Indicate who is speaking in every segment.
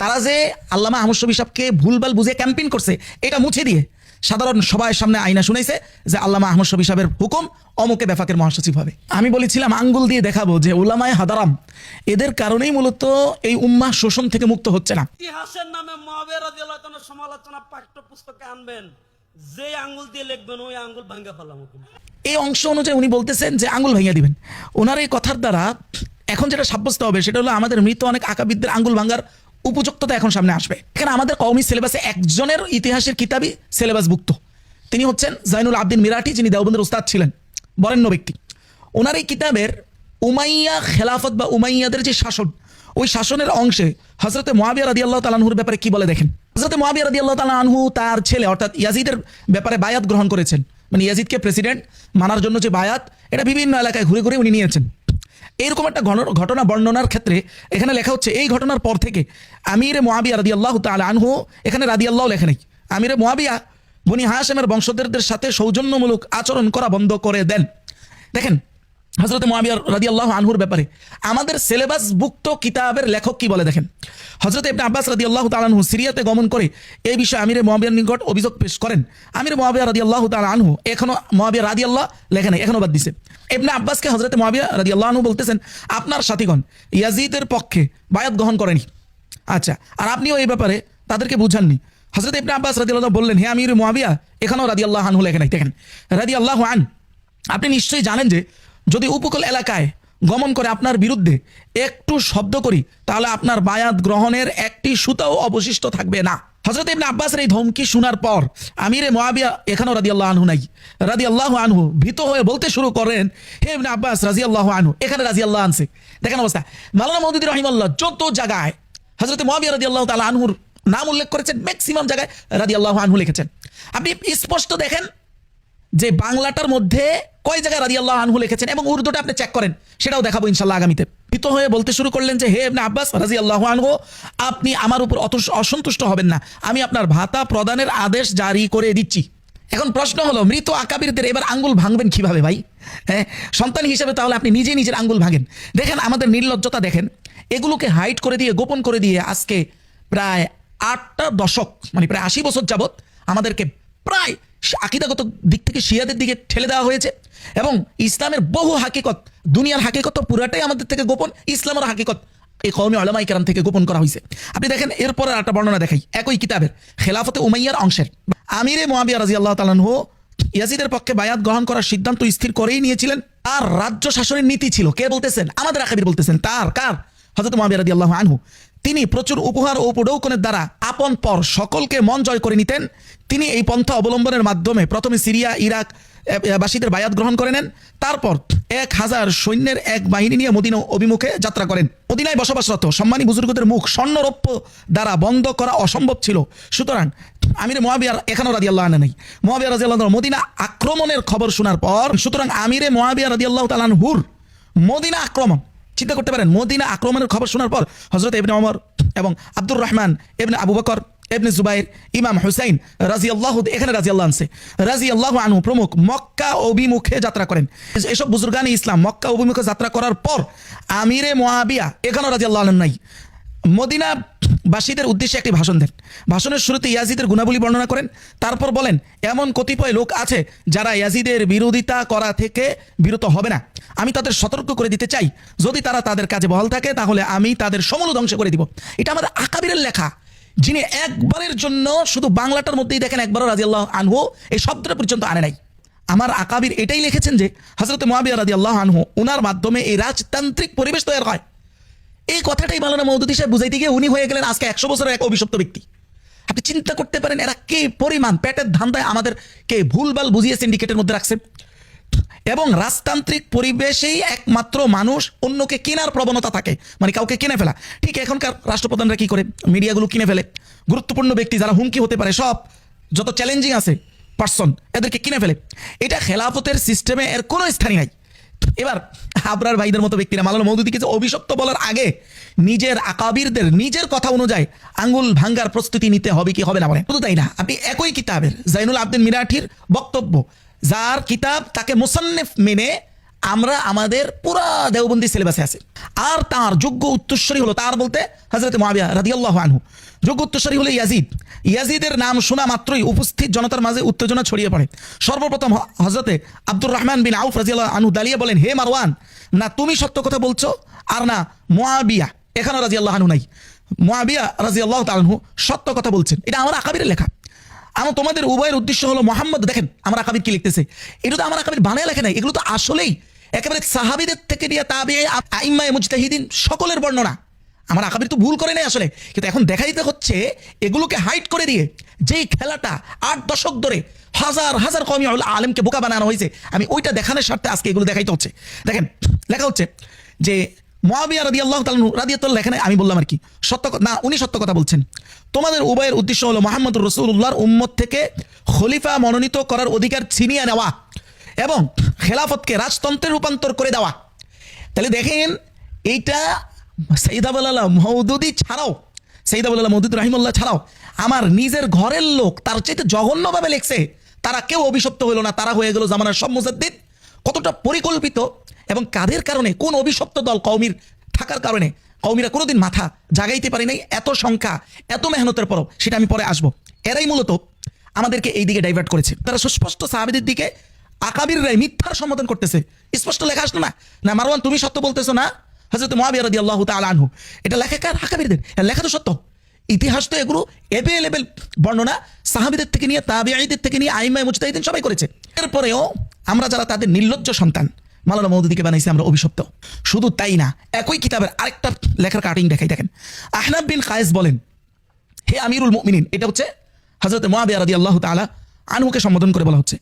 Speaker 1: তারা যে আল্লামা আহমদ শফী সাহেবকে ভুলভাল বুঝে ক্যাম্পেইন করছে এটা মুছে দিয়ে সাধারণ সবাই সামনে আয়না শুনাইছে যে আল্লামা আহমদ শফী সাহেবের হুকুম অমুকে বেফাকের মহাসচিব হবে। আমি বলেছিলাম আঙ্গুল দিয়ে দেখাবো যে উলামায়ে হাদারাম এদের কারণেই মূলত এই উম্মাহ শোষণ থেকে মুক্ত হচ্ছে না।
Speaker 2: ইতিহাসের নামে মুআবিয়া রাদিয়াল্লাহু তাআলার সমালোচনা পাঠ্যপুস্তকে আনবেন, যে আঙ্গুল দিয়ে লিখবেন ওই আঙ্গুল ভাঙা ফেলাম।
Speaker 1: এই অংশ অনুযায়ী উনি বলতেছেন যে আঙ্গুল ভেঙে দিবেন। ওনার এই কথার দ্বারা এখন যেটা সাব্যস্ত হবে সেটা হলো আমাদের মৃত অনেক আকাবিদদের আঙ্গুল ভাঙার উপযুক্ততা এখন সামনে আসবে। এখানে আমাদের কওমি সিলেবাসে একজনের ইতিহাসের কিতাবই সিলেবাসভুক্ত, তিনি হচ্ছেন জাইনুল আবদিন মিরাটি, যিনি দেওবন্দের উস্তাদ ছিলেন, বরেণ্য ব্যক্তি। ওনার এই কিতাবের উমাইয়া খেলাফত বা উমাইয়াদের যে শাসন, ওই শাসনের অংশে হযরতে মুআবিয়া রাদিয়াল্লাহু তাআলা আনহুর ব্যাপারে কি বলে দেখেন। হযরতে মুআবিয়া রাদিয়াল্লাহু তাআলা আনহু তার ছেলে অর্থাৎ ইয়াজিদের ব্যাপারে বায়াত গ্রহণ করেছেন, মানে ইয়াজিদকে প্রেসিডেন্ট মানার জন্য যে বায়াত, এটা বিভিন্ন এলাকায় ঘুরে ঘুরে উনি নিয়েছেন। এইরকম একটা ঘটনা বর্ণনার ক্ষেত্রে এখানে লেখা হচ্ছে এই ঘটনার পর থেকে আমিরে মুআবিয়া রাদিয়াল্লাহু তাআলা আনহু, এখানে রাদিয়াল্লাহু লেখা নেই, আমিরে মুআবিয়া বনি হাশেমের বংশধরদের সাথে সৌজন্যমূলক আচরণ করা বন্ধ করে দেন। দেখেন হযরত মুআবিয়া রাদিয়াল্লাহু আনহুর ব্যাপারে আমাদের সিলেবাসভুক্ত কিতাবের লেখক কি বলে দেখেন। হযরত ইবনে আব্বাস রাদিয়াল্লাহু তাআলা আনহু সিরিয়াতে গমন করে এই বিষয়ে আমিরে মুআবিয়ার নিকট অভিযোগ পেশ করেন। আমিরে মুআবিয়া রাদিয়াল্লাহু তাআলা আনহু এখনো মুআবিয়া রাদিয়াল্লাহু লেখা নেই, এখনো বাদ দিছে। ইবনে আব্বাসকে হযরত মুআবিয়া রাদিয়াল্লাহু আনহু বলতেছেন আপনার সাথীগণ ইয়াজিদের পক্ষে বায়াত গ্রহণ করেনি, আচ্ছা, আর আপনিও এই ব্যাপারে তাদেরকে বুঝাননি। হযরত ইবনে আব্বাস রাদিয়াল্লাহু বললেন, হে আমির মুআবিয়া, এখানেও রাদিয়াল্লাহু আনহু লেখা নাই। দেখেন রাদিয়াল্লাহু আন, আপনি নিশ্চয়ই জানেন যে যদি উপকূল এলাকায় গমন করে আপনার বিরুদ্ধে একটু শব্দ করি তাহলে আপনার বায়াত গ্রহণের একটি সুতাও অবশিষ্ট থাকবে না। হযরত ইবনে আব্বাসের এই ধমকি শোনার পর আমিরে মুআবিয়া এখানেও রাদিয়াল্লাহু আনহু নাই। রাদিয়াল্লাহু আনহু ভীত হয়ে বলতে শুরু করেন, হে ইবনে আব্বাস রাদিয়াল্লাহু আনহু, এখানে রাদিয়াল্লাহু আনছে। দেখেন অবস্থা। মাওলানা মওদুদী রাহিমাহুল্লাহ যত জায়গায় হযরত মুআবিয়া রাদিয়াল্লাহু তাআলা আনহুর নাম উল্লেখ করেছেন, ম্যাক্সিমাম জায়গায় রাদিয়াল্লাহু আনহু লিখেছেন। আপনি স্পষ্ট দেখেন যে বাংলাটার মধ্যে কয় জায়গায় রাদিয়াল্লাহু আনহু লিখেছেন এবং উর্দুটা আপনি চেক করেন, সেটাও দেখাবো ইনশাআল্লাহ আগামীতে। ভীত হয়ে বলতে শুরু করলেন যে হে ইবনে আব্বাস রাদিয়াল্লাহু আনহু, আপনি আমার উপর অসন্তুষ্ট হবেন না, আমি আপনার ভাতা প্রদানের আদেশ জারি করে দিচ্ছি। এখন প্রশ্ন হলো, মৃত আকাবিরদের এবার আঙ্গুল ভাঙবেন কিভাবে ভাই? হ্যাঁ, সন্তান হিসেবে তাহলে আপনি নিজেই নিজের আঙ্গুল ভাঙেন। দেখেন আমাদের নির্লজ্জতা দেখেন, এগুলোকে হাইড করে দিয়ে গোপন করে দিয়ে আজকে প্রায় 8টা দশক, মানে প্রায় 80 বছর যাবত আমাদেরকে প্রায় আকীদাগত দিক থেকে শিয়াদের দিকে ঠেলে দেওয়া হয়েছে এবং ইসলামের বহু হাকিকত, দুনিয়ার হাকিকত পুরাটাই আমাদের থেকে গোপন, ইসলামের হাকিকত এই কওমি উলামায়ে কেরাম থেকে গোপন করা হয়েছে। আপনি দেখেন এরপরে একটা বর্ণনা দেখাই একই কিতাবের খেলাফতে উমাইয়ার অংশের। আমিরে মুআবিয়া রাদিয়াল্লাহু তাআলা আনহু ইয়াজিদের পক্ষে বায়াত গ্রহণ করার সিদ্ধান্ত স্থির করেই নিয়েছিলেন। তার রাজ্য শাসনের নীতি ছিল, কে বলতেছেন? আমাদের আকাবির বলতেছেন। তার কার? হযরত মুআবিয়া রাদিয়াল্লাহু আনহু। তিনি প্রচুর উপহার ও উপঢৌকনের দ্বারা আপন পর সকলকে মন জয় করে নিতেন। তিনি এই পন্থা অবলম্বনের মাধ্যমে প্রথমে সিরিয়া ইরাক বাসীদের বায়াত গ্রহণ করে নেন, তারপর 1000 সৈন্যের এক বাহিনী নিয়ে মদিনা অভিমুখে যাত্রা করেন। মদিনায় বসবাসরত সম্মানী বুজুর্গদের মুখ স্বর্ণরৌপ্য দ্বারা বন্ধ করা অসম্ভব ছিল, সুতরাং আমিরে মুআবিয়ার এখানেও রাদিয়াল্লাহু আনহু নেই। মুআবিয়া রাদিয়াল্লাহু আনহু মদিনা আক্রমণের খবর শোনার পর, সুতরাং আমিরে মুআবিয়া রাদিয়াল্লাহু তাআলা আনহুর মদিনা আক্রমণ, চিন্তা করতে পারেন, মদিনা আক্রমণের খবর শোনার পর হযরত ইবনে ওমর এবং আব্দুর রহমান ইবনে আবু বকর ইবনে জুবাইর, ইমাম হুসাইন রাদিয়াল্লাহু, এখানে রাদিয়াল্লাহু আনছে, রাদিয়াল্লাহু আনহু প্রমুখ মক্কা অভিমুখে যাত্রা করেন। এসব বুজুর্গানে ইসলাম মক্কা অভিমুখে যাত্রা করার পর আমিরে মুআবিয়া এখানেও রাদিয়াল্লাহু আনহু নাই, মদিনা বাসীদের উদ্দেশ্যে একটি ভাষণ দেন। ভাষণের শুরুতে ইয়াজিদের গুণাবলী বর্ণনা করেন, তারপর বলেন এমন কতিপয় লোক আছে যারা ইয়াজিদের বিরোধিতা করা থেকে বিরত হবে না। আমি তাদের সতর্ক করে দিতে চাই, যদি তারা তাদের কাজে বহাল থাকে তাহলে আমি তাদের সমূল ধ্বংস করে দিব। এটা আমাদের আকাবিরের লেখা, যিনি একবারের জন্য শুধু বাংলাটার মধ্যেই দেখেন একবারও রাদিয়াল্লাহু আনহু এই শব্দটা পর্যন্ত আনে নাই। আমার আকাবির এটাই লিখেছেন যে হযরত মুআবিয়া রাদিয়াল্লাহু আনহু ওনার মাধ্যমে এই রাজতান্ত্রিক পরিবেশ তৈরি হয়। এই কথাটাই মাওলানা মওদুদী সাহেব বুঝাইতে গিয়ে উনি হয়ে গেলেন আজকে 100 বছরের এক অভিশপ্ত ব্যক্তি। আপনি চিন্তা করতে পারেন এরা কে পরিমাণ পেটের ধান্দায় আমাদেরকে ভুলভাল বুঝিয়ে সিন্ডিকেটের মধ্যে রাখছে। এবং রাজতান্ত্রিক পরিবেশেই একমাত্র মানুষ অন্যকে কেনার প্রবণতা থাকে, মানে কাউকে কিনে ফেলা। ঠিক এখনকার রাষ্ট্রপ্রধানরা কি করে? মিডিয়াগুলো কিনে ফেলে, গুরুত্বপূর্ণ ব্যক্তি যারা হুমকি হতে পারে, সব যত চ্যালেঞ্জিং আছে পার্সন, এদেরকে কিনে ফেলে। এটা খেলাফতের সিস্টেমে এর কোনো স্থানই নাই। এবার আবরার ভাইদের মতো ব্যক্তিরা মাওলানা মওদুদীকে যে অভিশপ্ত বলার আগে নিজের আকাবিরদের নিজের কথা অনুযায়ী আঙ্গুল ভাঙ্গার প্রস্তুতি নিতে হবে কি হবে না বলেন? শুধু তাই না, আপনি একই কিতাবের জাইনুল আবদিন মিরাটির বক্তব্য, যার কিতাব তাকে মুসান্নিফ মেনে আমরা আমাদের পুরা দেওবন্দি সিলেবাসে আছে। আর তার যোগ্য উত্তরসূরি হলো, তার বলতে হযরত মুআবিয়া রাদিয়াল্লাহু আনহু, যোগ্য উত্তরসূরি হলো ইয়াজিদ। ইয়াজিদের নাম শোনা মাত্রই উপস্থিত জনতার মাঝে উত্তেজনা ছড়িয়ে পড়ে। সর্বপ্রথম হযরতে আব্দুর রহমান বিন আউফ রাদিয়াল্লাহু আনহু দাঁড়িয়ে বলেন, হে মারওয়ান, না তুমি সত্য কথা বলছো আর না মুআবিয়া, এখানে রাদিয়াল্লাহু আনহু নাই, মুআবিয়া রাদিয়াল্লাহু তাআলা আনহু সত্য কথা বলছেন। এটা আমার আকাবিরের লেখা। আমার তোমাদের উভয়ের উদ্দেশ্য হলো মোহাম্মদ, দেখেন আমার আকাবির কি লিখতেছে, এটা তো আমার আকাবির বানায় লেখে নাই, এগুলো তো আসলেই একেবারে সাহাবীদের থেকে নিয়ে তাবিঈ আইম্মায়ে মুজতাহিদিন সকলের বর্ণনা। আমার আকাবির তো ভুল করে নাই আসলে, কিন্তু এখন দেখাইতে হচ্ছে এগুলোকে হাইড করে দিয়ে যেই খেলাটা 8 দশক ধরে হাজার হাজার কওমি আলেমকে বোকা বানানো হয়েছে, আমি ওইটা দেখানোর স্বার্থে আজকে এগুলো দেখাইতে হচ্ছে। দেখেন লেখা হচ্ছে যে মুআবিয়া রাদিয়াল্লাহু তাআলা রাদিয়াতুল্লাহ, এখানে আমি বললাম আর কি সত্য না, উনি সত্য কথা বলছেন। তোমাদের উভয়ের উদ্দেশ্য হলো মুহাম্মদুর রাসূলুল্লাহর উম্মত থেকে খলিফা মনোনীত করার অধিকার ছিনিয়ে নেওয়া এবং খেলাফতকে রাজতন্ত্রে রূপান্তর করে দেওয়া। তাহলে দেখেন এইটা সৈয়দ আবুল আলা মওদুদী ছাড়াও, সৈয়দ আবুল আলা মওদুদী রাহিমাহুল্লাহ ছাড়াও আমার নিজের ঘরের লোক তার চাইতে জঘন্যভাবে লিখছে। তারা কেউ অভিশপ্ত হইল না, তারা হয়ে গেল জামানার সব মুজাদ্দিদ। কতটা পরিকল্পিত এবং কাদের কারণে, কোন অভিশপ্ত দল কওমির থাকার কারণে কওমিরা কোনোদিন মাথা জাগাইতে পারে নাই, এত সংখ্যা এত মেহনতের পরও, সেটা আমি পরে আসবো। এরাই মূলত আমাদেরকে এই দিকে ডাইভার্ট করেছে। তারা সুস্পষ্ট সাহাবীদের দিকে আকাবিররাই মিথ্যার সম্বোধন করতেছে। স্পষ্ট লেখা আসলো না, না মারওয়ান তুমি সত্য বলতেছো না, হযরত মুআবিয়া রাদিয়াল্লাহু তাআলা আনহু, এটা লেখা কার? আকাবিরদের। লেখা তো সত্য, ইতিহাস তো এগুলো এভেলেবেল বর্ণনা সাহাবীদের থেকে নিয়ে তাবিঈদের থেকে নিয়ে আইম্মায়ে মুজতাহিদিন সবাই করেছে। এরপরেও আমরা যারা তাদের নির্লজ্জ সন্তান মাওলানা মওদুদীকে বানাইছে আমরা অভিশপ্ত। শুধু তাই না, একই কিতাবের আরেকটা লেখার কাটিং দেখাই, দেখেন আহনাব বিন কায়েস বলেন, হে আমিরুল মুমিনিন, এটা হচ্ছে হযরত মুআবিয়া রাদিয়াল্লাহু তাআলা আনহুকে সম্বোধন করে বলা হচ্ছে,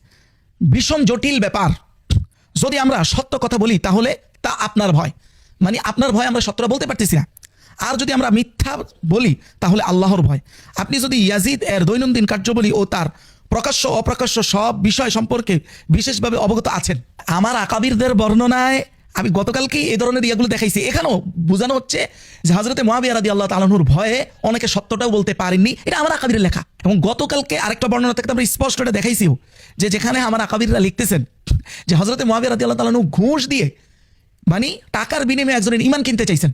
Speaker 1: ভীষণ জটিল ব্যাপার। যদি আমরা সত্য কথা বলি তাহলে তা আপনার ভয়, মানে আপনার ভয় আমরা সত্যটা বলতে পারতেছি না। আর যদি আমরা মিথ্যা বলি তাহলে আল্লাহর ভয়। আপনি যদি ইয়াজিদ এর দৈনন্দিন কার্যাবলী ও তার প্রকাশ্য অপ্রকাশ্য সব বিষয় সম্পর্কে বিশেষভাবে অবগত আছেন। আমার আকাবিরদের বর্ণনায় আমি গতকালকেই এই ধরনের ইয়াগুলো দেখাইছি, এখানেও বোঝানো হচ্ছে যে হযরতে মুআবিয়া রাদিয়াল্লাহু তাআলা আনহুর ভয়ে অনেকে সত্যটাও বলতে পারেননি। এটা আমার আকাবিরের লেখা। এবং গতকালকে আরেকটা বর্ণনা থেকে আমরা স্পষ্ট এটা দেখাইছিও যে যেখানে আমার আকাবিররা লিখতেছেন যে হযরতে মুআবিয়া রাদিয়াল্লাহু তাআলা আনহু ঘুষ দিয়ে, মানে টাকার বিনিময়ে একজনের ঈমান কিনতে চাইছেন,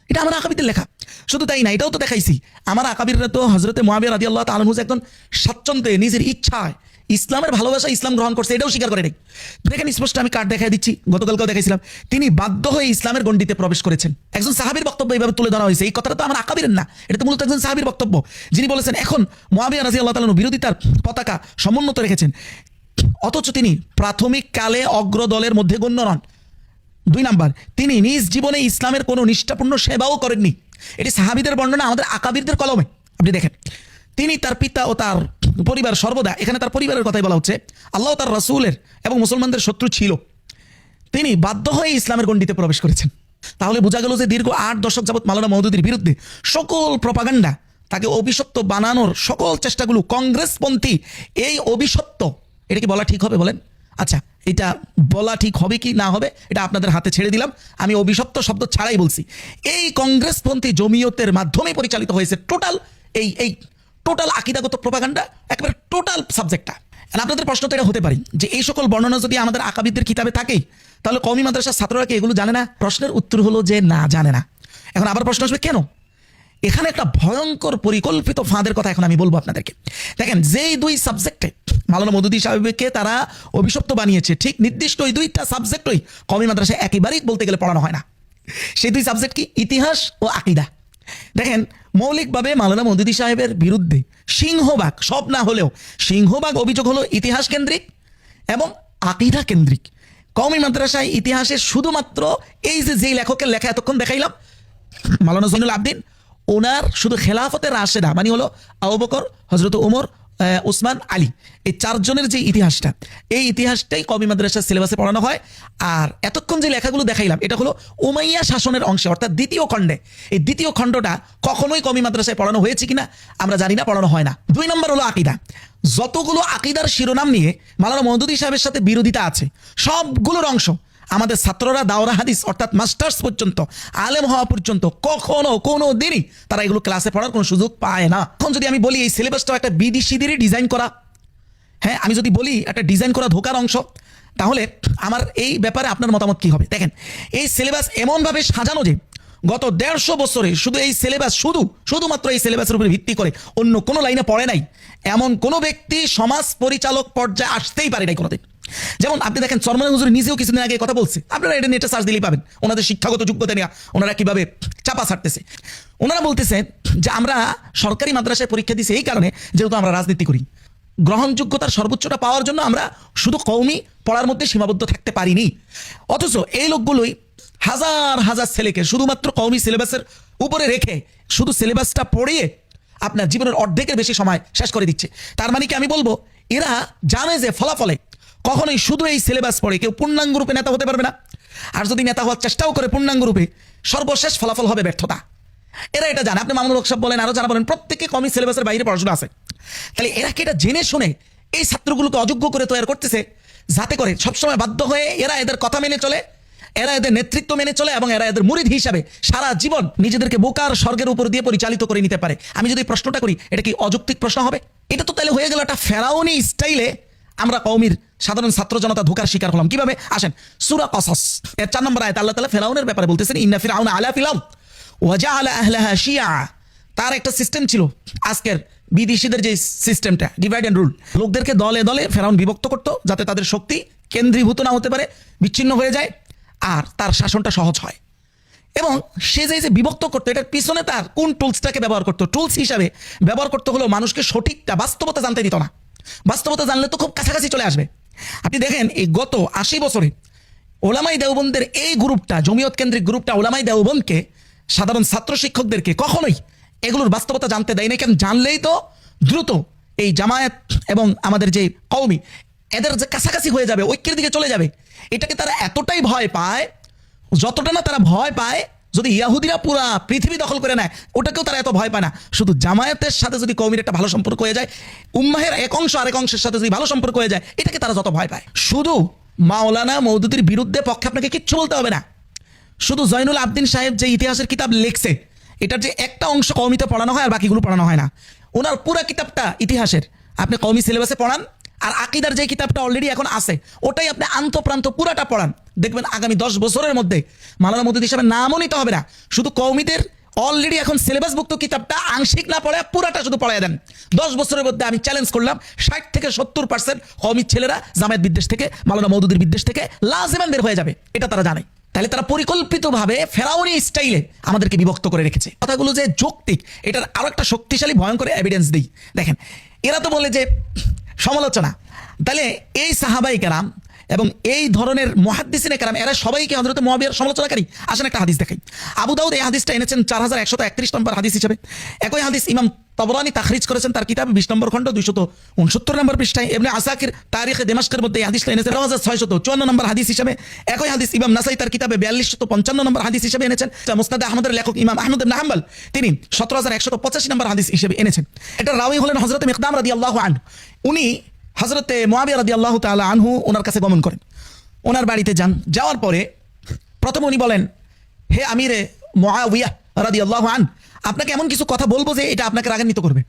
Speaker 1: এটা আমার আকাবিরদের লেখা। শুধু তাই না, এটাও তো দেখাইছি আমার আকাবিররা তো হযরতে মুআবিয়া রাদিয়াল্লাহু তাআলা আনহু একজন স্বাচ্ছন্দ্যে নিজের ইচ্ছায় ইসলামের ভালোবাসা ইসলাম গ্রহণ করছে, এটাও স্বীকার করে নাই। দেখেন স্পষ্ট আমি কার্ড দেখাই দিচ্ছি, গতকালকেও দেখাইছিলাম, তিনি বাধ্য হয়ে ইসলামের গণ্ডিতে প্রবেশ করেছেন। একজন সাহাবীর বক্তব্য এইভাবে তুলে ধরা হয়েছে, এই কথাটা তো আমার আকাবিরের না, এটা তো মূলত একজন সাহাবীর বক্তব্য, যিনি বলেছেন এখন মুআবিয়া রাদিয়াল্লাহু তাআলা বিরোধিতার পতাকা সমুন্নত রেখেছেন, অথচ তিনি প্রাথমিক কালে অগ্রদলের মধ্যে গণ্য নন। 2 নাম্বার, তিনি নিজ জীবনে ইসলামের কোনো নিষ্ঠাপূর্ণ সেবাও করেননি। এটি সাহাবীদের বর্ণনা, আমাদের আকাবিরদের কলমে। আপনি দেখেন তিনি তার পিতা ও তার পরিবার সর্বদা, এখানে তার পরিবারের কথাই বলা হচ্ছে, আল্লাহ তার রাসূলের এবং মুসলমানদের শত্রু ছিল, তিনি বাধ্য হয়ে ইসলামের গণ্ডিতে প্রবেশ করেছেন। তাহলে বোঝা গেল যে দীর্ঘ 8 দশক যাবৎ মাওলানা মওদুদীর বিরুদ্ধে সকল প্রপাগান্ডা, তাকে অভিশপ্ত বানানোর সকল চেষ্টাগুলো কংগ্রেসপন্থী এই অভিশপ্ত, এটা কি বলা ঠিক হবে বলেন? আচ্ছা, এটা বলা ঠিক হবে কি না হবে এটা আপনাদের হাতে ছেড়ে দিলাম। আমি অভিশপ্ত শব্দ ছাড়াই বলছি, এই কংগ্রেসপন্থী জমিয়তের মাধ্যমে পরিচালিত হয়েছে টোটাল এই টোটাল আকীদাগত প্রপাগান্ডা, একেবারে টোটাল সাবজেক্টটা। আপনাদের প্রশ্ন তো এটা হতে পারে যে এই সকল বর্ণনা যদি আমাদের আকাবিরদের কিতাবে থাকেই তাহলে কওমি মাদ্রাসার ছাত্ররা কি এগুলো জানে না? প্রশ্নের উত্তর হলো যে না, জানে না। এখন আবার প্রশ্ন আসবে কেন? এখানে একটা ভয়ঙ্কর পরিকল্পিত ফাঁদের কথা এখন আমি বলবো আপনাদেরকে। দেখেন, যেই 2 সাবজেক্টে মাওলানা মওদুদী সাহেবকে তারা অভিশপ্ত বানিয়েছে, ঠিক নির্দিষ্ট ওই 2টা সাবজেক্টই কওমি মাদ্রাসায় একেবারেই বলতে গেলে পড়ানো হয় না। সেই 2 সাবজেক্ট কি? ইতিহাস ও আকীদা। দেখেন, মৌলিকভাবে মাওলানা মওদুদী সাহেবের বিরুদ্ধে সিংহভাগ, সব না হলেও সিংহভাগ অভিযোগ হলো ইতিহাস কেন্দ্রিক এবং আকীদা কেন্দ্রিক। কওমি মাদ্রাসায় ইতিহাসে শুধুমাত্র এই যেই লেখকের লেখা এতক্ষণ দেখাইলাম, মাওলানা জৈনুল আবদিন, ওনার শুধু খেলাফতের রাশেদা মানে হলো আবু বকর, হযরত ওমর, উসমান, আলী, এই 4 জনের যে ইতিহাসটা, এই ইতিহাসটাই কওমি মাদ্রাসার সিলেবাসে পড়ানো হয়। আর এতক্ষণ যে লেখাগুলো দেখাইলাম এটা হলো উমাইয়া শাসনের অংশে, অর্থাৎ 2য় খণ্ডে। এই 2য় খণ্ডটা কখনোই কওমি মাদ্রাসায় পড়ানো হয়েছে কিনা আমরা জানি না, পড়ানো হয় না। 2 নম্বর হলো আকীদা। যতগুলো আকীদার শিরোনাম নিয়ে মাওলানা মওদুদী সাহেবের সাথে বিরোধিতা আছে, সবগুলোর অংশ আমাদের ছাত্ররা দাওরা হাদিস অর্থাৎ মাস্টার্স পর্যন্ত, আলেম হওয়া পর্যন্ত কখনো কোনো দিনই তারা এগুলো ক্লাসে পড়ার কোনো সুযোগ পায় না। এখন যদি আমি বলি এই সিলেবাসটা একটা বিদেশিদেরই ডিজাইন করা, হ্যাঁ আমি যদি বলি একটা ডিজাইন করা ধোকার অংশ, তাহলে আমার এই ব্যাপারে আপনার মতামত কি হবে? দেখেন, এই সিলেবাস এমনভাবে সাজানো যে গত 150 বছরে শুধু এই সিলেবাস শুধুমাত্র এই সিলেবাসের উপরে ভিত্তি করে অন্য কোনো লাইনে পড়ে নাই এমন কোনো ব্যক্তি সমাজ পরিচালক পর্যায়ে আসতেই পারে নাই কোনোদিন। যেমন আপনি দেখেন চরমনাই হুজুর নিজেও কিছুদিন আগে কথা বলছে, আপনারা এটা নেটে সার্চ দিলেই পাবেন ওনাদের শিক্ষাগত যোগ্যতা নিয়ে ওনারা কিভাবে চাপা ছাড়তেছে। ওনারা বলতেছে যে আমরা সরকারি মাদ্রাসায় পরীক্ষা দিছি এই কারণে যেহেতু আমরা রাজনীতি করি, গ্রহণযোগ্যতার সর্বোচ্চটা পাওয়ার জন্য আমরা শুধু কওমি পড়ার মধ্যে সীমাবদ্ধ থাকতে পারিনি। অথচ এই লোকগুলোই হাজার হাজার ছেলেকে শুধুমাত্র কওমি সিলেবাসের উপরে রেখে শুধু সিলেবাসটা পড়িয়ে আপনার জীবনের অর্ধেকের বেশি সময় শেষ করে দিচ্ছে। তার মানে কি আমি বলবো এরা জানে যে ফলাফলে কখনোই শুধু এই সিলেবাস পড়ে কেউ পূর্ণাঙ্গ রূপে নেতা হতে পারবে না, আর যদি নেতা হওয়ার চেষ্টাও করে পূর্ণাঙ্গ রূপে সর্বশেষ ফলাফল হবে ব্যর্থতা। এরা এটা জানে। আপনি মামুনুল হক সাহেব বলেন, আরো যারা বলেন, প্রত্যেকে কমি সিলেবাসের বাইরে পড়াশোনা আছে। তাহলে এরা কি এটা জেনে শুনে এই ছাত্রগুলোকে অযোগ্য করে তৈরি করতেছে, যাতে করে সবসময় বাধ্য হয়ে এরা এদের কথা মেনে চলে, এরা এদের নেতৃত্ব মেনে চলে এবং এরা এদের মুরিদ হিসাবে সারা জীবন নিজেদেরকে বোকার স্বর্গের উপর দিয়ে পরিচালিত করে নিতে পারে। আমি যদি প্রশ্নটা করি, এটা কি অযৌক্তিক প্রশ্ন হবে? এটা তো তাহলে হয়ে গেল একটা ফেরাউনি স্টাইলে আমরা কওমির সাধারণ ছাত্র জনতা ধোকার শিকার হলাম। কিভাবে? আসেন সূরা কসস এর 4 নম্বর আয়াতে আল্লাহ তাআলা ফেরাউনের ব্যাপারে বলতেছেন, ইন্না ফিরআউনা আলা ফিল আরদ ওয়া জাআলা আহলাহা শিয়া। তার একটা সিস্টেম ছিল, আজকের বিদেশিদের যে সিস্টেমটা, ডিভাইড এন্ড রুল। লোকদেরকে দলে দলে ফেরাউন বিভক্ত করত যাতে তাদের শক্তি কেন্দ্রীভূত না হতে পারে, বিচ্ছিন্ন হয়ে যায় আর তার শাসনটা সহজ হয়। এবং সে যে বিভক্ত করতো, এটার পিছনে তার কোন টুলসটাকে ব্যবহার করতো, টুলস হিসাবে ব্যবহার করতে হলো মানুষকে সঠিকটা বাস্তবতা জানতে দিত না। বাস্তবতা জানলে তো খুব কাছাকাছি চলে আসবে। আপনি দেখেন এই গত 80 বছরে ওলামাই দেওবন্দের এই গ্রুপটা, জমিয়ত কেন্দ্রিক গ্রুপটা ওলামাই দেওবন্দকে, সাধারণ ছাত্র শিক্ষকদেরকে কখনোই এগুলোর বাস্তবতা জানতে দেয় না। কেন? জানলেই তো দ্রুত এই জামায়াত এবং আমাদের যে কওমি এদের যে কাছাকাছি হয়ে যাবে, ঐক্যের দিকে চলে যাবে। এটাকে তারা এতটাই ভয় পায়, যতটা না তারা ভয় পায় যদি ইয়াহুদিরা পুরা পৃথিবী দখল করে নেয়, ওটাকেও তারা এত ভয় পায় না। শুধু জামায়াতের সাথে যদি কওমির একটা ভালো সম্পর্ক হয়ে যায়, উম্মাহের এক অংশ আরেক অংশের সাথে যদি ভালো সম্পর্ক হয়ে যায়, এটাকে তারা যত ভয় পায়। শুধু মাওলানা মওদুদির বিরুদ্ধে পক্ষে আপনাকে কিচ্ছু বলতে হবে না। শুধু জয়নুল আবদিন সাহেব যে ইতিহাসের কিতাব লিখছে, এটার যে একটা অংশ কওমিতে পড়ানো হয় আর বাকিগুলো পড়ানো হয় না। ওনার পুরা কিতাবটা ইতিহাসের আপনি কওমি সিলেবাসে পড়ান, আর আকিদার যে কিতাবটা অলরেডি এখন আছে ওটাই আপনি আন্তঃপ্রান্ত পুরাটা পড়ান। দেখবেন আগামী 10 বছরের মধ্যে মাওলানা মওদুদি হিসাবে নামও নিতে হবে না। শুধু কওমিদের অলরেডি এখন সিলেবাসভুক্ত কিতাবটা আংশিক না পড়ে পুরাটা শুধু পড়াই দেন। 10 বছরের মধ্যে আমি চ্যালেঞ্জ করলাম 60 থেকে 70% কওমির ছেলেরা জামায়াত বিদ্বেষ থেকে, মাওলানা মওদুদির বিদ্বেষ থেকে লাজিমান বের হয়ে যাবে। এটা তারা জানে। তাহলে তারা পরিকল্পিতভাবে ফেরাউনি স্টাইলে আমাদেরকে বিভক্ত করে রেখেছে। কথাগুলো যে যৌক্তিক, এটার আরো একটা শক্তিশালী ভয়ঙ্কর এভিডেন্স দিই। দেখেন, এরা তো বলে যে সমালোচনা, তাহলে এই সাহাবাই কেরাম এবং এই ধরনের মুহাদ্দিসিনে কেরাম এরা সবাইকে হযরত মুআবিয়ার সমালোচনাকারী। আসেন একটা হাদিস দেখাই। আবু দাউদ এই হাদিসটা এনেছেন 4131 নম্বর হাদিস হিসেবে। একই হাদিস ইমাম তাবরানী তাখরিজ করেছেন তার কিতাবে 20 নম্বর খণ্ড 269 নম্বর পৃষ্ঠায়। ইবনে আসাকির তারিখে দিমাশকের মধ্যে এই হাদিসটা এনেছেন 9654 নম্বর হাদিস হিসেবে। একই হাদিস ইমাম নাসাই তার কিতাবে 4255 নম্বর হাদিস হিসেবে এনেছেন। মুসনাদ আহমদের লেখক ইমাম আহমদ ইবনে হাম্বল তিনি 17185 নম্বর হাদিস হিসেবে এনেছেন। এটা রাওয়ী হলেন হযরত মিকদাম রাদিয়াল্লাহু আনহু। উনি হযরতে মুআবিয়া রাদিয়াল্লাহু তাআলা আনহু ওনার কাছে গমন করেন, ওনার বাড়িতে যান। যাওয়ার পরে প্রথমে উনি বলেন, হে আমিরে মুআবিয়া রাদিয়াল্লাহু আন, আপনাকে এমন কিছু কথা বলবো যে এটা আপনাকে রাগান্বিত করবে।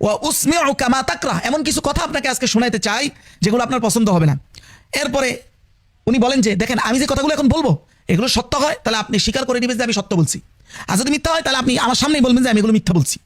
Speaker 1: ওয়া উসমিউ কামা তাকরা, এমন কিছু কথা আপনাকে আজকে শোনাইতে চাই যেগুলো আপনার পছন্দ হবে না। এরপরে উনি বলেন যে দেখেন, আমি যে কথাগুলো এখন বলবো এগুলো সত্য হয় তাহলে আপনি স্বীকার করে নেবেন যে আমি সত্য বলছি, আর যদি মিথ্যা হয় তাহলে আপনি আমার সামনেই বলবেন যে আমি এগুলো মিথ্যা বলছি।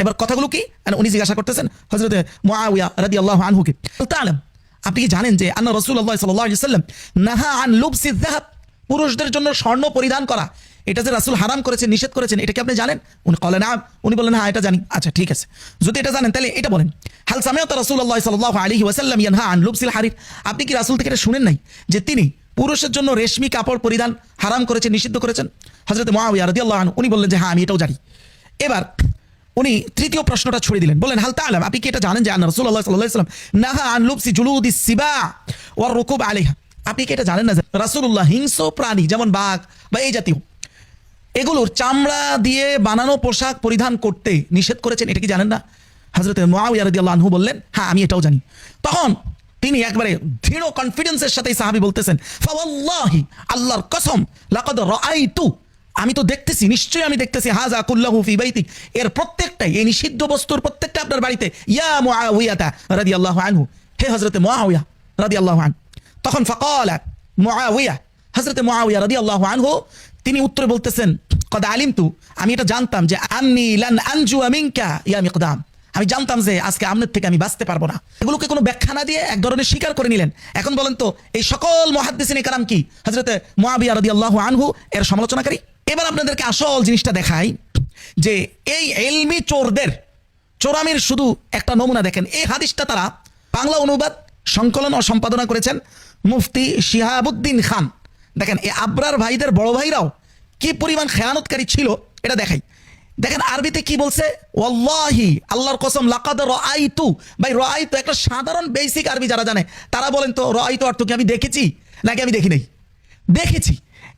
Speaker 1: এবার কথাগুলো কি? উনি জিজ্ঞাসা করতেছেন হযরত মুআবিয়া রাদিয়াল্লাহু আনহুকে, তাআলাম, আপনি কি জানেন যে আন্না রাসূলুল্লাহ সাল্লাল্লাহু আলাইহি ওয়াসাল্লাম নাহা আন লুবসি যাহাব, পুরুষদের জন্য স্বর্ণ পরিধান করা এটা যে রাসূল হারাম করেছেন, নিষেধ করেছেন, এটা কি আপনি জানেন? উনি বলেন না। উনি বললেন হ্যাঁ এটা জানি। আচ্ছা ঠিক আছে, যদি এটা জানেন তাহলে এটা বলেন, হাল সামিআতা রাসূলুল্লাহ সাল্লাল্লাহু আলাইহি ওয়াসাল্লাম ইয়ানহা আন লুবসিল হারির, আপনি কি রাসূল থেকে এটা শুনেন নাই যে তিনি পুরুষের জন্য রেশমি কাপড় পরিধান হারাম করেছেন, নিষিদ্ধ করেছেন? হযরত মুআবিয়া রাদিয়াল্লাহু আনহু উনি বললেন যে হ্যাঁ আমি এটাও জানি। এবার উনি তৃতীয় প্রশ্নটা ছড়িয়ে দিলেন, বলেন হাল তাআলাম, আপনি কি এটা জানেন যে আন্না রাসূলুল্লাহ সাল্লাল্লাহু আলাইহি ওয়াসাল্লাম নাহা আন লুবসি জুলুদিস সিবা ওয়ার রুকুব আলাইহা, আপনি কি এটা জানেন না যে রাসূলুল্লাহ হিংস্র প্রাণী যেমন বাঘ বা এই জাতীয় এগুলোর চামড়া দিয়ে বানানো পোশাক পরিধান করতে নিষেধ করেছেন, এটা কি জানেন না? হযরত মুআবিয়া রাদিয়াল্লাহু আনহু বললেন হ্যাঁ আমি এটাও জানি। তখন তিনি একবারে দৃঢ় কনফিডেন্সের সাথে সাহাবী বলতেছেন, ফাওয়াল্লাহি, আল্লাহর কসম, লাকাদ রাআইতু, আমি তো দেখতেছি, নিশ্চয়ই আমি দেখতেছি, হাযা কুল্লাহু ফি বাইতিক, এর প্রত্যেকটাই, এই নিষিদ্ধ বস্তুর প্রত্যেকটা আপনার বাড়িতে। ইয়া মুআবিয়া রাদিয়াল্লাহু আনহু, হে হযরত মুআবিয়া রাদিয়াল্লাহু আনহু, তখন ফাকালা মুআবিয়া, হযরতে মুআবিয়া রাদিয়াল্লাহু আনহু তিনি উত্তরে বলতেছেন, কদ আলিমতু, আমি এটা জানতাম যে আন্নী লান আনজুয়া মিনকা ইয়া মিকদাম, আমি জানতাম যে আজকে আপনার থেকে আমি বাঁচতে পারবো না। এগুলোকে কোনো ব্যাখ্যা না দিয়ে এক ধরনের স্বীকার করে নিলেন। এখন বলেন তো এই সকল মুহাদ্দিসিনে কেরাম কি হযরতে মুআবিয়া রাদিয়াল্লাহু আনহু এর সমালোচনাকারী? এবার আপনাদেরকে আসল জিনিসটা দেখাই যে এই ইলমি চোরদের চোরামির শুধু একটা নমুনা দেখেন। এই হাদিসটা তারা বাংলা অনুবাদ সংকলন ও সম্পাদনা করেছেন মুফতি শিহাবুদ্দিন খান। দেখেন এই আবরার ভাইদের বড় ভাইরাও কি পরিমাণ খেয়ানতকারী ছিল এটা দেখাই। দেখেন আরবিতে কি বলছে, ওয়াল্লাহি, আল্লাহর কসম, লাকাদ রাআইতু। ভাই রাআইতু একটা সাধারণ বেসিক আরবি যারা জানে তারা বলেন তো রাআইতু অর্থ কি আমি দেখেছি নাকি আমি দেখি নাই? দেখেছি।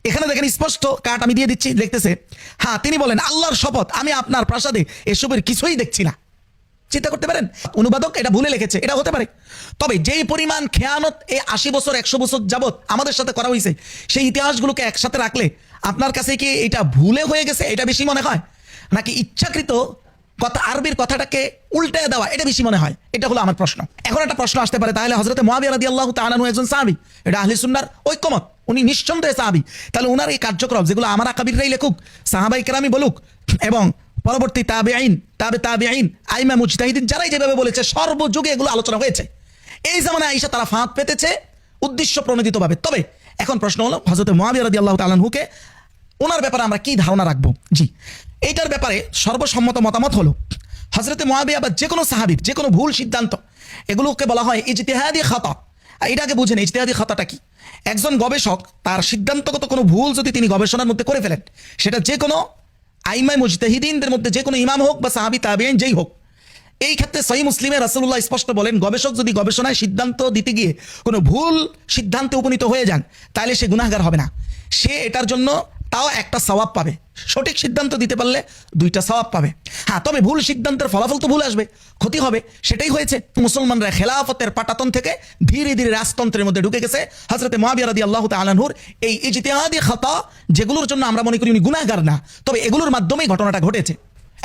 Speaker 1: এখানে দেখেন স্পষ্ট কাট আমি দিয়ে দিচ্ছি, লিখতেছে, হ্যাঁ তিনি বলেন আল্লাহর শপথ আমি আপনার প্রাসাদে এসবের কিছুই দেখছি না। চিন্তা করতে পারেন অনুবাদক এটা ভুলে লিখেছে, এটা হতে পারে। তবে যেই পরিমাণ খেয়ানত এই 80 বছর 100 বছর যাবত আমাদের সাথে করা হয়েছে সেই ইতিহাসগুলোকে একসাথে রাখলে আপনার কাছে কি এটা ভুলে হয়ে গেছে এটা বেশি মনে হয় নাকি ইচ্ছাকৃত কথা আরবির কথাটাকে উল্টে দেওয়া এটা বেশি মনে হয়? এটা হলো আমার প্রশ্ন। এখন একটা প্রশ্ন আসতে পারে, তাহলে হযরতে মুআবিয়া রাদিয়াল্লাহু তাআলা আনহু একজন সাহাবী, এটা আহলে সুন্নাহর ঐক্যমত, উনি নিঃসন্দেহে সাহাবী। তাহলে উনার এই কার্যক্রম যেগুলো আমার আকাবিররাই লেখুক, সাহাবায়ে কেরামই বলুক, এবং পরবর্তী তাবেঈন, তাবেঈন, আইমা মুজতাহিদিন যারাই যেভাবে বলেছে সর্বযুগে এগুলো আলোচনা হয়েছে। এই জামানায় আয়েশা তারা ফাঁদ পেতেছে উদ্দেশ্য প্রণোদিতভাবে। তবে এখন প্রশ্ন হলো হযরতে মুআবিয়া রাদিয়াল্লাহু তাআলা আনহুকে ওনার ব্যাপারে আমরা কি ধারণা রাখবো? জি, এইটার ব্যাপারে সর্বসম্মত মতামত হলো হযরতে মুআবিয়া বা যে কোনো সাহাবীর যে কোনো ভুল সিদ্ধান্ত এগুলোকে বলা হয় ইজতিহাদি খাতা। এটাকে বুঝেন ইজতিহাদি খাতাটা কি? একজন গবেষক তার সিদ্ধান্তগত কোনো ভুল যদি তিনি গবেষণার মধ্যে করে ফেলেন, সেটা যে কোনো আইমায়ে মুজতাহিদিনদের মধ্যে যে কোনো ইমাম হোক বা সাহাবী তাবেঈন যেই হোক, এই ক্ষেত্রে সহিহ মুসলিমে রাসূলুল্লাহ স্পষ্ট বলেন গবেষক যদি গবেষণায় সিদ্ধান্ত দিতে গিয়ে কোনো ভুল সিদ্ধান্তে উপনীত হয়ে যান তাহলে সে গুনাহগার হবে না, সে এটার জন্য তাও একটা সওয়াব পাবে। সঠিক সিদ্ধান্ত দিতে পারলে 2টা সওয়াব পাবে। হ্যাঁ, তবে ভুল সিদ্ধান্তের ফলাফল তো ভুল আসবে, ক্ষতি হবে। সেটাই হয়েছে। মুসলমানরা খেলাফতের পাটাতন থেকে ধীরে ধীরে রাজতন্ত্রের মধ্যে ঢুকে গেছে। হযরতে মুআবিয়া রাদিয়াল্লাহু তাআলা আনহুর এই ইজতিহাদি খাতা যেগুলোর জন্য আমরা মনে করি উনি গুনাহগার না, তবে এগুলোর মাধ্যমেই ঘটনাটা ঘটেছে।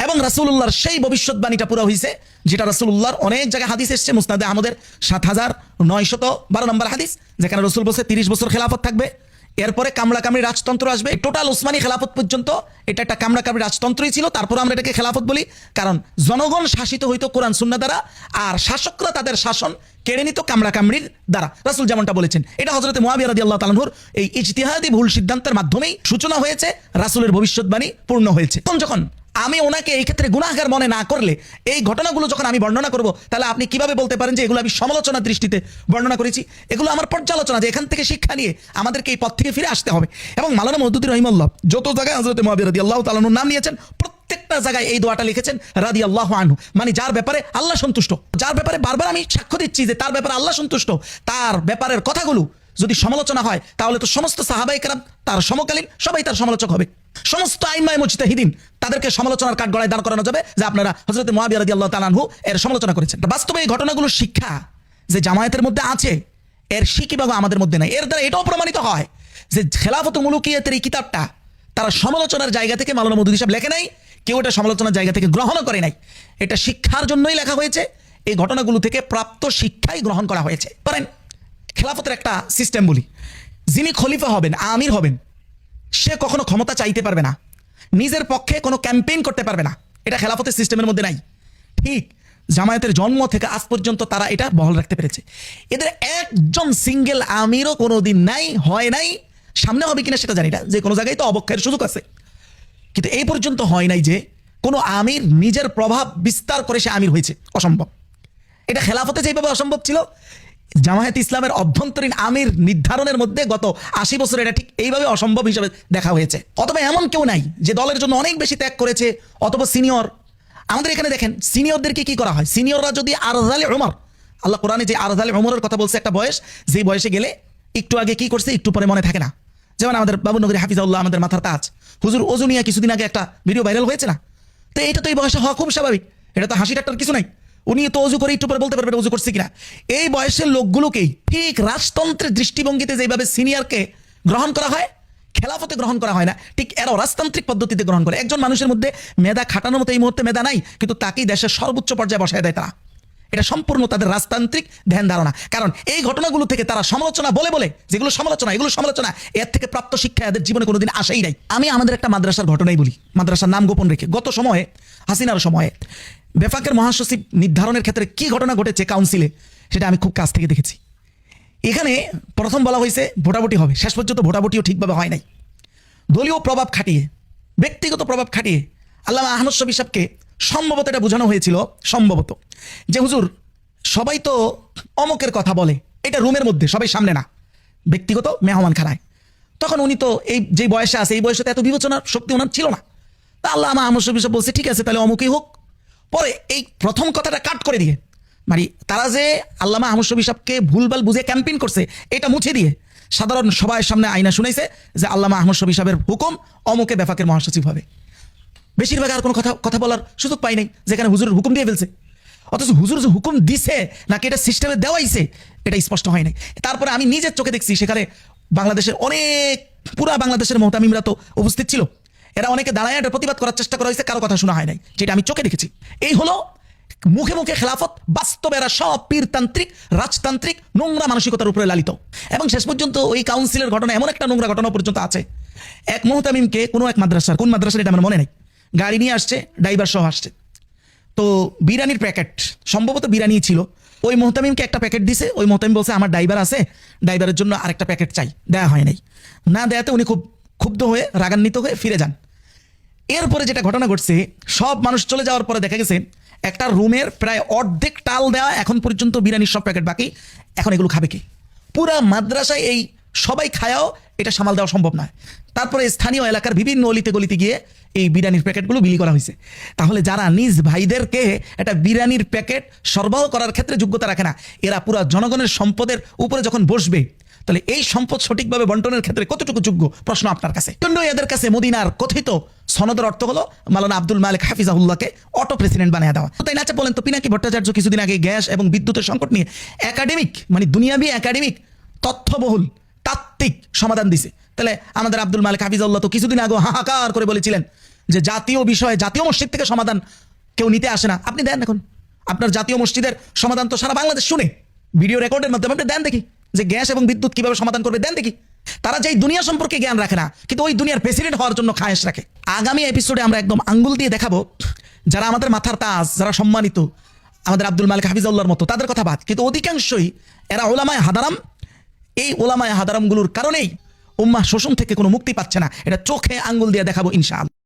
Speaker 1: এবং রাসূলুল্লাহর সেই ভবিষ্যৎবাণীটা পুরো হয়েছে যেটা রাসূলুল্লাহর অনেক জায়গায় হাদিস এসেছে। মুসনাদে আহমদের 7912 নম্বর হাদিস, যেখানে রাসূল বলছে 30 বছর খেলাফত থাকবে, এরপরে কামড়াকামড়ি রাজতন্ত্র আসবে। টোটাল উসমানী খেলাফত পর্যন্ত এটা একটা কামড়াকামড়ি রাজতন্ত্রই ছিল। তারপর আমরা এটাকে খেলাফত বলি, কারণ জনগণ শাসিত হইতো কোরআন সুন্নাহ দ্বারা, আর শাসকরা তাদের শাসন কেড়ে নিত কামড়াকামড়ির দ্বারা। রাসূল যেমনটা বলেছেন, এটা হযরতে মুআবিয়া রাদিয়াল্লাহু তাআলা আনহুর এই ইজতিহাদি ভুল সিদ্ধান্তের মাধ্যমেই সূচনা হয়েছে, রাসূলের ভবিষ্যৎবাণী পূর্ণ হয়েছে। তখন যখন আমি ওনাকে এই ক্ষেত্রে গুনাহগার মনে না করলে এই ঘটনাগুলো যখন আমি বর্ণনা করব, তাহলে আপনি কিভাবে বলতে পারেন যে এগুলো আমি সমালোচনার দৃষ্টিতে বর্ণনা করেছি? এগুলো আমার পর্যালোচনা, যে এখান থেকে শিক্ষা নিয়ে আমাদেরকে এই পথ থেকে ফিরে আসতে হবে। এবং মাওলানা মওদুদী রাহিমাহুল্লাহ যত জায়গায় হযরত মুআবিয়া রাদিয়াল্লাহু তাআলা আনহুর নাম নিয়েছেন প্রত্যেকটা জায়গায় এই দোয়াটা লিখেছেন রাদিয়াল্লাহু আনহু, মানে যার ব্যাপারে আল্লাহ সন্তুষ্ট, যার ব্যাপারে বারবার আমি সাক্ষ্য দিচ্ছি যে তার ব্যাপারে আল্লাহ সন্তুষ্ট, তার ব্যাপারের কথাগুলো যদি সমালোচনা হয় তাহলে তো সমস্ত সাহাবায়ে কেরাম তার সমকালীন সবাই তার সমালোচক হবে। সমস্ত আইমায়ে মুজতাহিদিন তাদেরকে সমালোচনার কাঠগড়ায় দাঁড় করানো যাবে যে আপনারা হযরত মুআবিয়া রাদিয়াল্লাহু তাআলা আনহু এর সমালোচনা করেছেন। বাস্তবে এই ঘটনাগুলোর শিক্ষা যে জামায়াতের মধ্যে আছে, এর শিকিভাবে আমাদের মধ্যে নাই। এর দ্বারা এটাও প্রমাণিত হয় যে খেলাফতুল মুলুকিয়াতের এই কিতাবটা তারা সমালোচনার জায়গা থেকে মাওলানা মওদুদী সাহেব লেখে নাই, কেউ এটা সমালোচনার জায়গা থেকে গ্রহণও করে নাই। এটা শিক্ষার জন্যই লেখা হয়েছে, এই ঘটনাগুলো থেকে প্রাপ্ত শিক্ষাই গ্রহণ করা হয়েছে। পারেন খেলাফতের একটা সিস্টেম বলি, যিনি খলিফা হবেন, আমির হবেন, সে কখনো ক্ষমতা চাইতে পারবে না, নিজের পক্ষে কোনো ক্যাম্পেইন করতে পারবে না, এটা খেলাফতের সিস্টেমের মধ্যে নাই। ঠিক জামায়াতের জন্ম থেকে আজ পর্যন্ত তারা এটা বহাল রাখতে পেরেছে। এদের একজন সিঙ্গেল আমিরও কোনোদিন নাই, হয় নাই, সামনে হবে কিনা সেটা জানি না, যে কোনো জায়গায় তো অবক্ষয়ের সুযোগ আছে, কিন্তু এই পর্যন্ত হয় নাই যে কোনো আমির নিজের প্রভাব বিস্তার করে সে আমির হয়েছে। অসম্ভব। এটা খেলাফতে যেভাবে অসম্ভব ছিল, জামায়াত ইসলামের অভ্যন্তরীণ আমির নির্ধারণের মধ্যে গত 80 বছর এটা ঠিক এইভাবে অসম্ভব হিসেবে দেখা হয়েছে। অথবা এমন কেউ নাই যে দলের জন্য অনেক বেশি ত্যাগ করেছে, অথবা সিনিয়র। আমাদের এখানে দেখেন সিনিয়রদেরকে কি করা হয়, সিনিয়ররা যদি আরজালে উমর, আল্লাহ কোরআনে যে আরজালে উমরের কথা বলছে, একটা বয়স, যেই বয়সে গেলে একটু আগে কি করছে একটু পরে মনে থাকে না। যেমন আমাদের বাবুনগরী হাফিজাউল্লাহ, আমাদের মাথার তাজ হুজুর ওজু নিয়ে কিছুদিন আগে একটা ভিডিও ভাইরাল হয়েছে না? তো এটা তো এই বয়সে হওয়া খুব স্বাভাবিক, এটা তো হাসি ঠাট্টার কিছু নাই। উনি তো অজু করে একটু পরে বলতে পারবেন অজু করছে কিনা। এই বয়সের লোকগুলোকেই ঠিক রাজতন্ত্রের দৃষ্টিভঙ্গিতে যেভাবে সিনিয়রকে গ্রহণ করা হয়, খেলাফতে গ্রহণ করা হয় না, ঠিক এরাও রাজতান্ত্রিক পদ্ধতিতে গ্রহণ করে। একজন মানুষের মধ্যে মেধা খাটানোর মতো এই মুহূর্তে মেধা নাই, কিন্তু তাকেই দেশের সর্বোচ্চ পর্যায়ে বসায় দেয় তারা। এটা সম্পূর্ণ তাদের রাজতান্ত্রিক ধ্যান ধারণা। কারণ এই ঘটনাগুলো থেকে তারা সমালোচনা বলে বলে, যেগুলো সমালোচনা, এগুলো সমালোচনা, এর থেকে প্রাপ্ত শিক্ষা এদের জীবনে কোনোদিন আসেই নাই। আমি আমাদের একটা মাদ্রাসার ঘটনাই বলি, মাদ্রাসার নাম গোপন রেখে। গত সময়ে, হাসিনার সময়ে বেফাকের মহাসচিব নির্ধারণের ক্ষেত্রে কি ঘটনা ঘটেছে কাউন্সিলে, সেটা আমি খুব কাছ থেকে দেখেছি। এখানে প্রথম বলা হয়েছে ভোটাভুটি হবে, শেষ পর্যন্ত ভোটাভুটিও ঠিকভাবে হয় নাই। দলীয় প্রভাব খাটিয়ে, ব্যক্তিগত প্রভাব খাটিয়ে আল্লামা আহমদ শফী সাহেবকে সম্ভবত এটা বোঝানো হয়েছিল, সম্ভবত, যে হুজুর সবাই তো অমকের কথা বলে, এটা রুমের মধ্যে, সবাই সামনে না, ব্যক্তিগত মেহমান খানায়। তখন উনি তো এই যে বয়সে আছে, এই বয়সে তো এত বিবেচনার শক্তি ওনার ছিল না। তা আল্লামা আহমদ শফী সাহেব বলছে ঠিক আছে তাহলে অমুকই হোক। পরে এই প্রথম কথাটা কাট করে দিয়ে, মানে তারা যে আল্লামা আহমদ শফী সাহেবকে ভুলভাল বুঝে ক্যাম্পেইন করছে, এটা মুছে দিয়ে সাধারণ সবার সামনে আয়না শুনাইছে যে আল্লামা আহমদ শফী সাহেবের হুকুম অমুকে বেফাকের মহাসচিব হবে। বেশিরভাগ আর কোনো কথা বলার সুযোগ পাই নাই, যেখানে হুজুরের হুকুম দিয়ে ফেলছে। অথচ হুজুর যে হুকুম দিছে নাকি এটা সিস্টেমে দেওয়াইছে, এটা স্পষ্ট হয় নাই। তারপরে আমি নিজের চোখে দেখছি সেখানে বাংলাদেশের অনেক, পুরা বাংলাদেশের মুহতামিমরা তো উপস্থিত ছিল। এরা অনেকে দাঁড়ায় এটা প্রতিবাদ করার চেষ্টা করা হয়েছে, কারো কথা শোনা হয় নাই, যেটা আমি চোখে দেখেছি। এই হলো মুখে মুখে খেলাফত, বাস্তবে এরা সব পীরতান্ত্রিক, রাজতান্ত্রিক, নোংরা মানসিকতার উপরে লালিত। এবং শেষ পর্যন্ত ওই কাউন্সিলের ঘটনা, এমন একটা নোংরা ঘটনা পর্যন্ত আছে, এক মুহতামিমকে কোনো এক মাদ্রাসার, কোন মাদ্রাসার এটা আমার মনে নেই, গাড়ি নিয়ে আসছে, ড্রাইভার সহ আসছে। তো বিরিয়ানির প্যাকেট, সম্ভবত বিরিয়ানি ছিল, ওই মোহতামিমকে একটা প্যাকেট দিছে। ওই মোহতামিম বলছে আমার ড্রাইভার আছে, ড্রাইভারের জন্য আরেকটা প্যাকেট চাই, দেয়া হয় নাই। না দেয়াতে উনি খুব ক্ষুব্ধ হয়ে, রাগান্বিত হয়ে ফিরে যান। এরপরে যেটা ঘটনা ঘটছে, সব মানুষ চলে যাওয়ার পরে দেখা গেছে একটা রুমের প্রায় অর্ধেক টাল দেওয়া, এখন পর্যন্ত বিরিয়ানির সব প্যাকেট বাকি। এখন এগুলো খাবে কি? পুরা মাদ্রাসায় এই সবাই খায়াও এটা সামাল দেওয়া সম্ভব নয়। তারপরে স্থানীয় এলাকার বিভিন্ন অলিতে গলিতে গিয়ে এই বিরিয়ানির প্যাকেটগুলো বিলি করা হয়েছে। তাহলে যারা নিজ ভাইদেরকে একটা বিরিয়ানির প্যাকেট সরবরাহ করার ক্ষেত্রে যোগ্যতা রাখে না, এরা পুরা জনগণের সম্পদের উপরে যখন বসবে, তাহলে এই সম্পদ সঠিকভাবে বন্টনের ক্ষেত্রে কতটুকু যোগ্য, প্রশ্ন আপনার কাছে। জন্য এদের কাছে মদিনার কথিত সনদের অর্থ হলো মাওলানা আব্দুল মালিক হাফিজাহুল্লাহকে অটো প্রেসিডেন্ট বানিয়ে দেওয়া। তাই না? আচ্ছা বলেন তো, পিনাকি ভট্টাচার্য কিছুদিন আগে গ্যাস এবং বিদ্যুতের সংকট নিয়ে একাডেমিক, মানে দুনিয়াবি একাডেমিক, তথ্যবহুল, তাত্ত্বিক সমাধান দিছে। তাহলে আমাদের আব্দুল মালিক হাফিজাহুল্লাহ তো কিছুদিন আগে হাহাকার করে বলেছিলেন যে জাতীয় বিষয়ে, জাতীয় মসজিদ থেকে সমাধান কেউ নিতে আসে না। আপনি দেন এখন আপনার জাতীয় মসজিদের সমাধান, তো সারা বাংলাদেশ শুনে, ভিডিও রেকর্ডের মাধ্যমে আপনি দেন দেখি যে গ্যাস এবং বিদ্যুৎ কিভাবে সমাধান করবে, দেন দেখি। তারা যেই দুনিয়া সম্পর্কে জ্ঞান রাখে না, কিন্তু ওই দুনিয়ার প্রেসিডেন্ট হওয়ার জন্য খায়েশ রাখে। আগামী এপিসোডে আমরা একদম আঙ্গুল দিয়ে দেখাবো যারা আমাদের মাথার তাজ, যারা সম্মানিত, আমাদের আব্দুল মালিক হাফিজাহুল্লাহর মতো, তাদের কথা বাদ, কিন্তু অধিকাংশই এরা ওলামায়ে হাদারাম। এই ওলামায়ে হাদারামগুলোর কারণেই উম্মাহ শোষণ থেকে কোনো মুক্তি পাচ্ছে না। এটা চোখে আঙ্গুল দিয়ে দেখাবো ইনশাআল্লাহ।